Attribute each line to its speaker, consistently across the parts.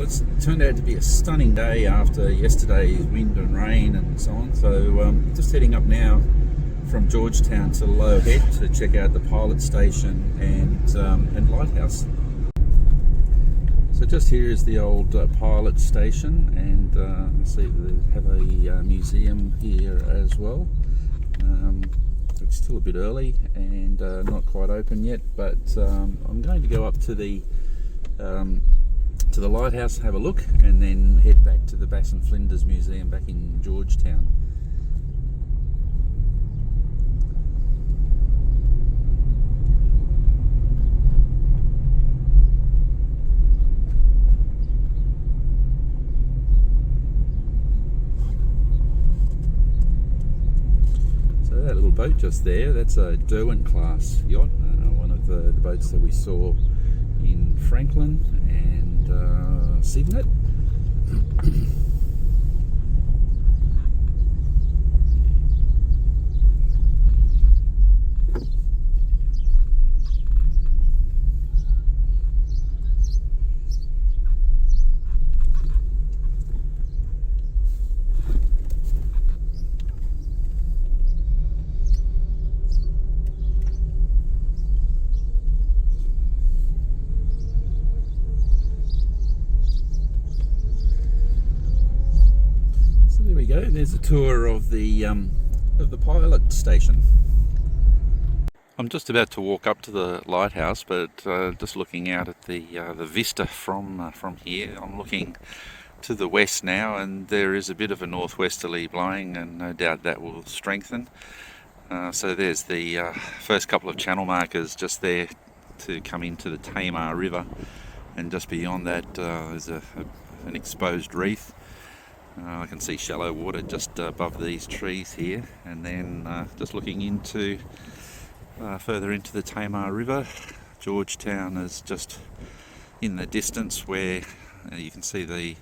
Speaker 1: it's turned out to be a stunning day after yesterday's wind and rain and so on. So just heading up now from Georgetown to Low Head to check out the pilot station and lighthouse. So just here is the old pilot station, and I see they have a museum here as well. It's still a bit early and not quite open yet, but I'm going to go up to the lighthouse, have a look, and then head back to the Bass and Flinders Museum back in Georgetown. So that little boat just there, that's a Derwent Class yacht, one of the boats that we saw in Franklin and Signet. There's a tour of the pilot station. I'm just about to walk up to the lighthouse, but just looking out at the vista from here. I'm looking to the west now, and there is a bit of a northwesterly blowing, and no doubt that will strengthen. So there's the first couple of channel markers just there to come into the Tamar River, and just beyond that there's an exposed reef. I can see shallow water just above these trees here, and then just looking into further into the Tamar River. Georgetown is just in the distance, where you can see the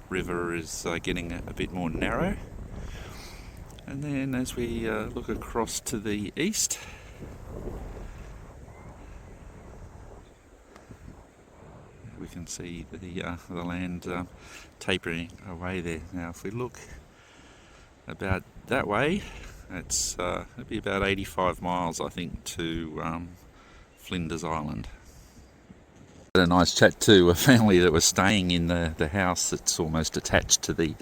Speaker 1: river is getting a bit more narrow. And then as we look across to the east, we can see the land tapering away there. Now if we look about that way, it'll be about 85 miles I think to Flinders Island. Had a nice chat to a family that was staying in the house that's almost attached to the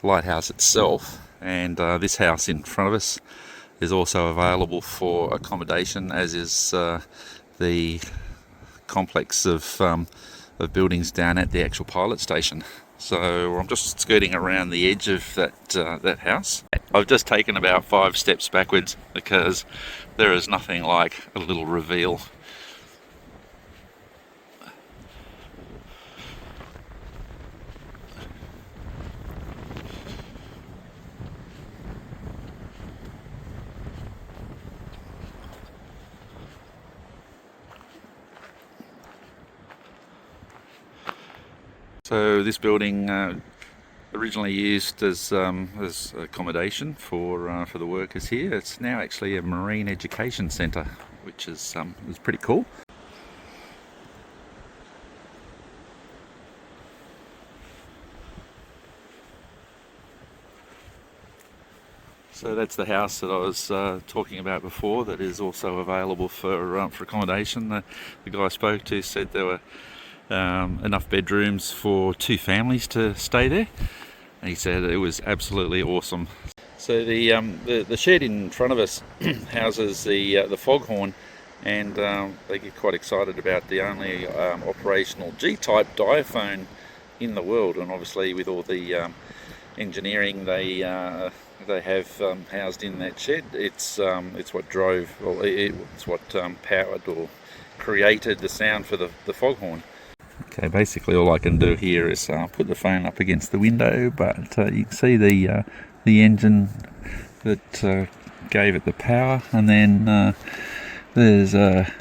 Speaker 1: lighthouse itself, and this house in front of us is also available for accommodation, as is the complex of buildings down at the actual pilot station. So I'm just skirting around the edge of that house. I've just taken about 5 steps backwards because there is nothing like a little reveal. So this building originally used as accommodation for the workers here. It's now actually a marine education centre, which is pretty cool. So that's the house that I was talking about before, that is also available for accommodation. The guy I spoke to said there were enough bedrooms for 2 families to stay there, and he said it was absolutely awesome. So the shed in front of us houses the foghorn, and they get quite excited about the only operational G-type diaphone in the world, and obviously with all the engineering they have housed in that shed, it's what drove, or it's what powered or created the sound for the foghorn. Okay, basically all I can do here is put the phone up against the window, but you can see the engine that gave it the power, and then there's a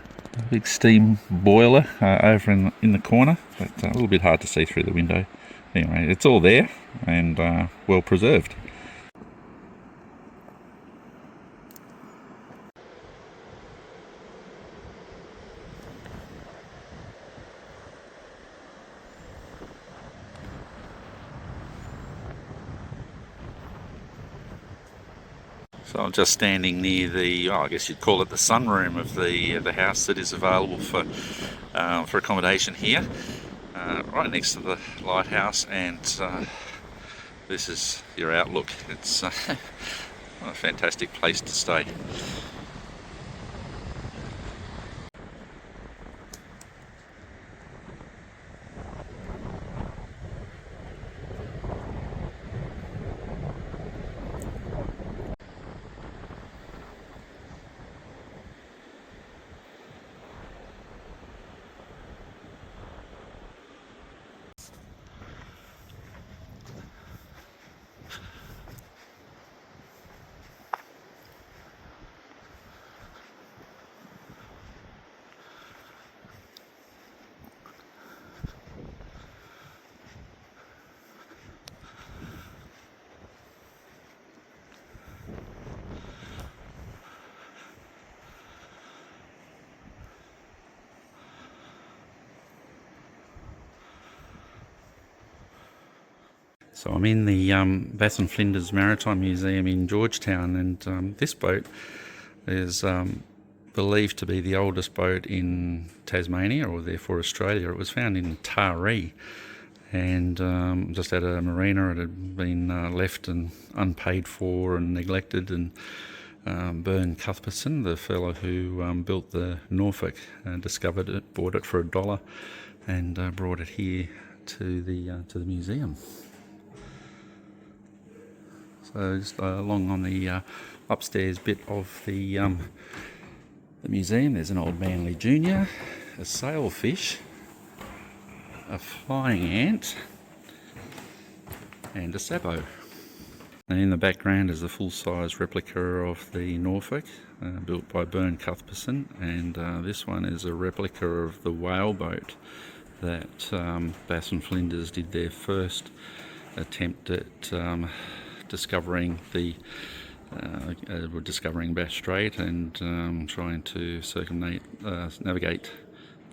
Speaker 1: big steam boiler over in the corner, but a little bit hard to see through the window. Anyway, it's all there and well preserved. So I'm just standing near the, I guess you'd call it the sunroom of the house that is available for accommodation here, right next to the lighthouse, and this is your outlook. It's a fantastic place to stay. So I'm in the Bass and Flinders Maritime Museum in Georgetown, and this boat is believed to be the oldest boat in Tasmania, or therefore Australia. It was found in Taree, and just at a marina. It had been left and unpaid for and neglected, and Ben Cuthbertson, the fellow who built the Norfolk, discovered it, bought it for $1, and brought it here to the museum. So just along on the upstairs bit of the museum, there's an old Manly Junior, a sailfish, a flying ant, and a sabot. And in the background is a full-size replica of the Norfolk, built by Ben Cuthbertson, and this one is a replica of the whaleboat that Bass and Flinders did their first attempt at discovering Bass Strait and trying to navigate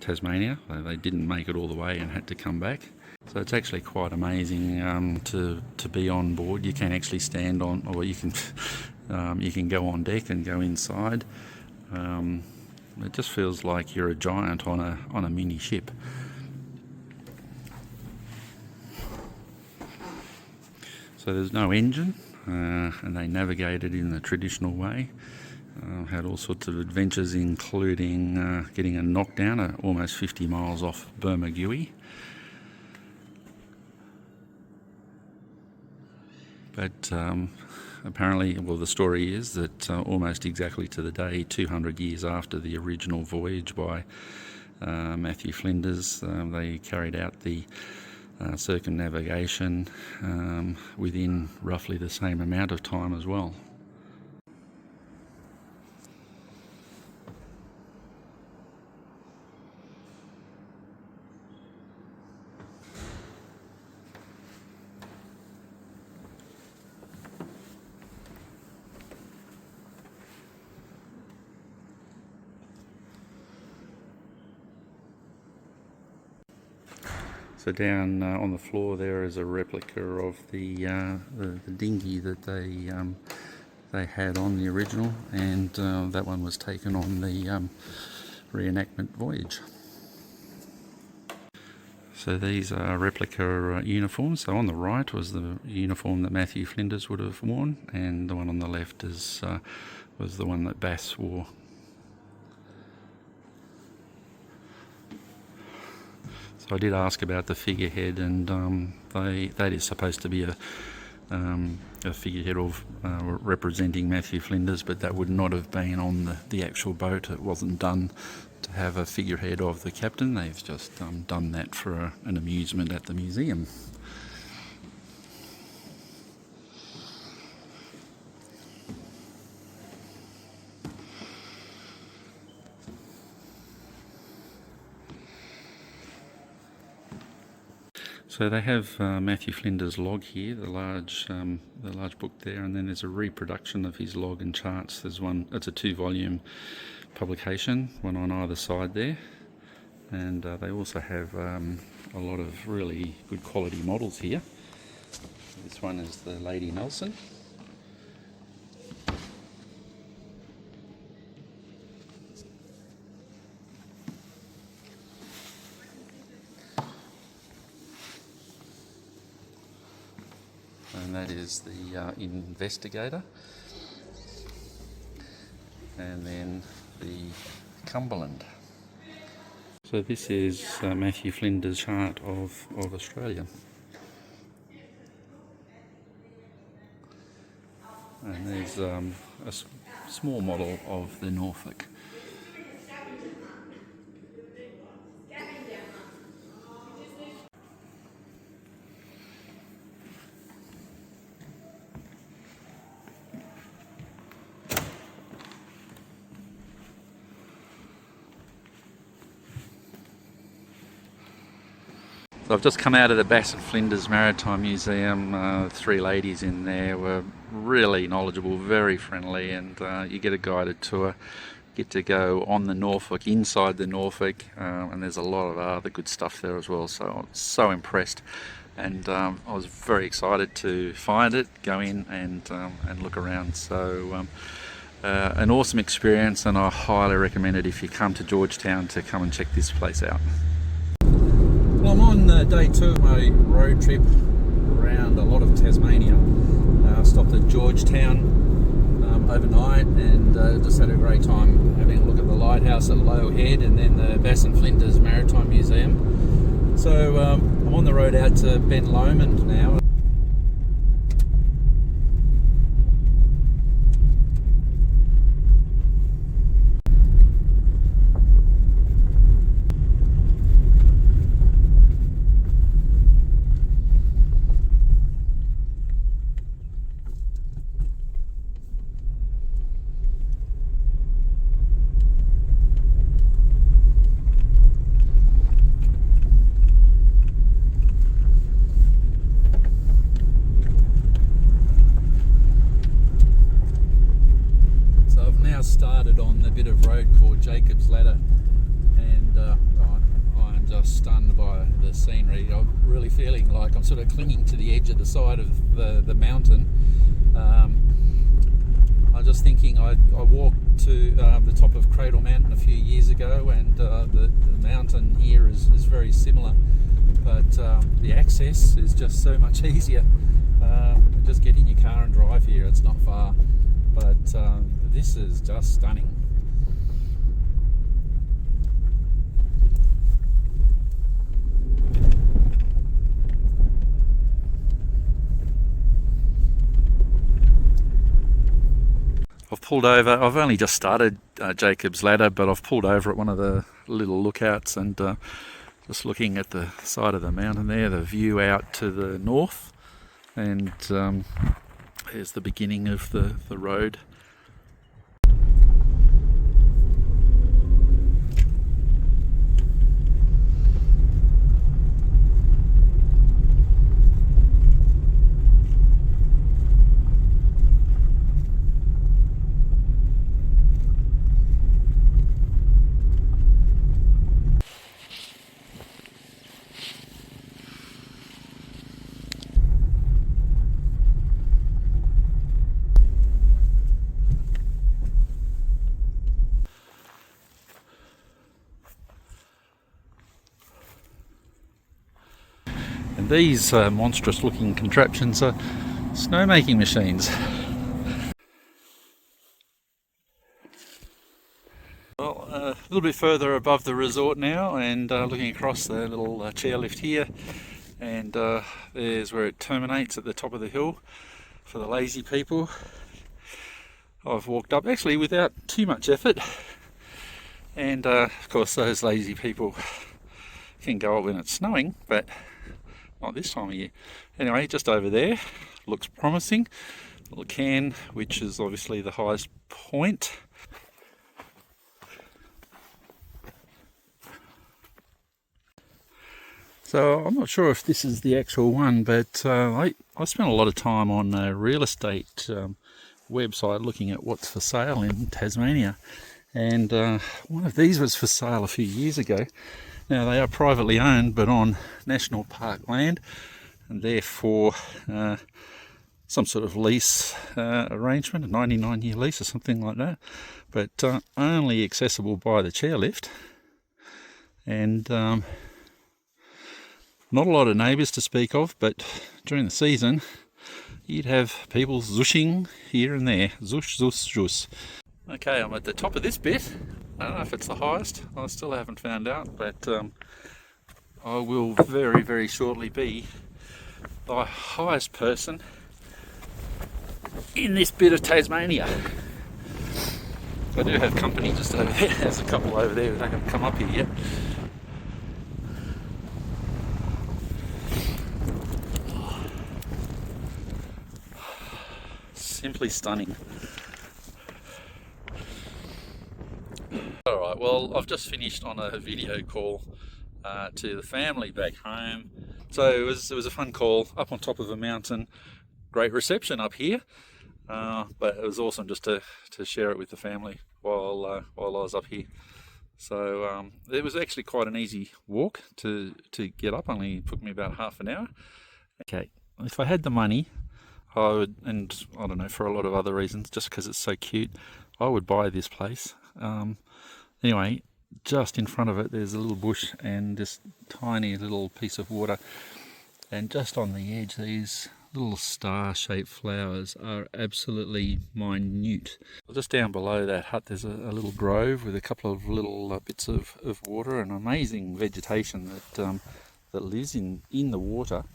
Speaker 1: Tasmania. They didn't make it all the way and had to come back. So it's actually quite amazing to be on board. You can actually stand on, or you can go on deck and go inside. It just feels like you're a giant on a mini ship. So there's no engine, and they navigated in the traditional way. Had all sorts of adventures, including getting a knockdown at almost 50 miles off Bermagui. But apparently, well, the story is that almost exactly to the day, 200 years after the original voyage by Matthew Flinders, they carried out the circumnavigation within roughly the same amount of time as well. So down on the floor there is a replica of the dinghy that they had on the original, and that one was taken on the reenactment voyage. So these are replica uniforms. So on the right was the uniform that Matthew Flinders would have worn, and the one on the left was the one that Bass wore. So I did ask about the figurehead, and that is supposed to be a figurehead of representing Matthew Flinders, but that would not have been on the actual boat. It wasn't done to have a figurehead of the captain. They've just done that for an amusement at the museum. So they have Matthew Flinders' log here, the large book there, and then there's a reproduction of his log and charts. There's one. It's a 2-volume publication, one on either side there, and they also have a lot of really good quality models here. This one is the Lady Nelson. and that is the Investigator, and then the Cumberland. So this is Matthew Flinders' chart of Australia. And there's a small model of the Norfolk. So I've just come out of the Bass and Flinders Maritime Museum. Three ladies in there were really knowledgeable, very friendly, and you get a guided tour. Get to go on the Norfolk, inside the Norfolk, and there's a lot of other good stuff there as well. So I was so impressed, and I was very excited to find it, go in and look around. So an awesome experience, and I highly recommend it if you come to Georgetown to come and check this place out. Well, I'm on day 2 of my road trip around a lot of Tasmania. I stopped at Georgetown overnight and just had a great time having a look at the lighthouse at Low Head and then the Bass and Flinders Maritime Museum. So I'm on the road out to Ben Lomond now. Started on the bit of road called Jacob's Ladder, and I'm just stunned by the scenery. I'm really feeling like I'm sort of clinging to the edge of the side of the mountain. I'm just thinking I walked to the top of Cradle Mountain a few years ago, and the mountain here is very similar, but the access is just so much easier. Just get in your car and drive here, it's not far. But this is just stunning. I've pulled over. I've only just started Jacob's Ladder, but I've pulled over at one of the little lookouts and just looking at the side of the mountain there, the view out to the north, and here's the beginning of the road. And these monstrous looking contraptions are snowmaking machines. Well, a little bit further above the resort now, and looking across the little chairlift here, and there's where it terminates at the top of the hill for the lazy people. I've walked up actually without too much effort, and of course those lazy people can go up when it's snowing, but not this time of year. Anyway, just over there, looks promising. Little cairn, which is obviously the highest point. So I'm not sure if this is the actual one, but I spent a lot of time on a real estate website looking at what's for sale in Tasmania, and one of these was for sale a few years ago. Now they are privately owned, but on national park land, and therefore some sort of lease arrangement, a 99-year lease or something like that, but only accessible by the chairlift, and not a lot of neighbours to speak of. But during the season you'd have people zushing here and there. Zush, zush, zush. Okay, I'm at the top of this bit. I don't know if it's the highest. I still haven't found out, but I will very, very shortly be the highest person in this bit of Tasmania. I do have company just over there. There's a couple over there who haven't come up here yet. Simply stunning. Alright, well, I've just finished on a video call to the family back home. So it was a fun call up on top of a mountain. Great reception up here, but it was awesome just to share it with the family while I was up here. So it was actually quite an easy walk to get up. Only took me about half an hour. Okay, if I had the money, I would, and I don't know, for a lot of other reasons, just because it's so cute, I would buy this place. Anyway, just in front of it there's a little bush and this tiny little piece of water, and just on the edge these little star-shaped flowers are absolutely minute. Just down below that hut there's a little grove with a couple of little bits of water and amazing vegetation that lives in the water.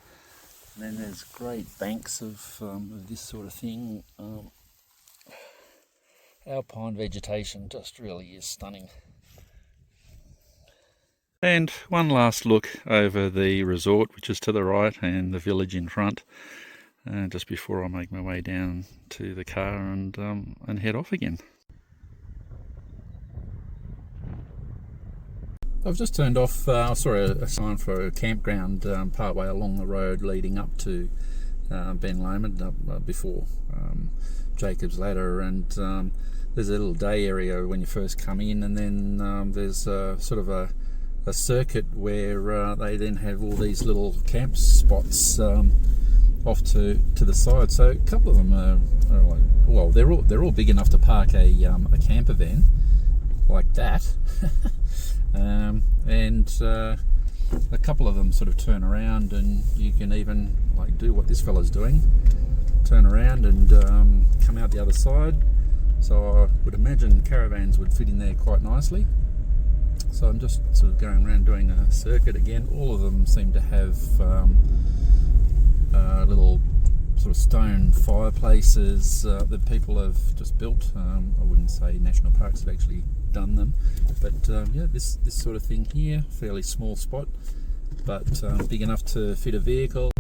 Speaker 1: And then there's great banks of this sort of thing. Alpine vegetation just really is stunning. And one last look over the resort, which is to the right, and the village in front, just before I make my way down to the car and head off again. I've just turned off, I saw a sign for a campground partway along the road leading up to Ben Lomond, before Jacob's Ladder, and there's a little day area when you first come in, and then there's sort of a circuit where they then have all these little camp spots off to the side. So a couple of them are like, well, they're all big enough to park a camper van like that. And a couple of them sort of turn around, and you can even like do what this fella's doing, turn around and come out the other side. So I would imagine caravans would fit in there quite nicely. So I'm just sort of going around doing a circuit again. All of them seem to have little sort of stone fireplaces that people have just built. I wouldn't say national parks have actually done them, but yeah, this sort of thing here, fairly small spot, but big enough to fit a vehicle.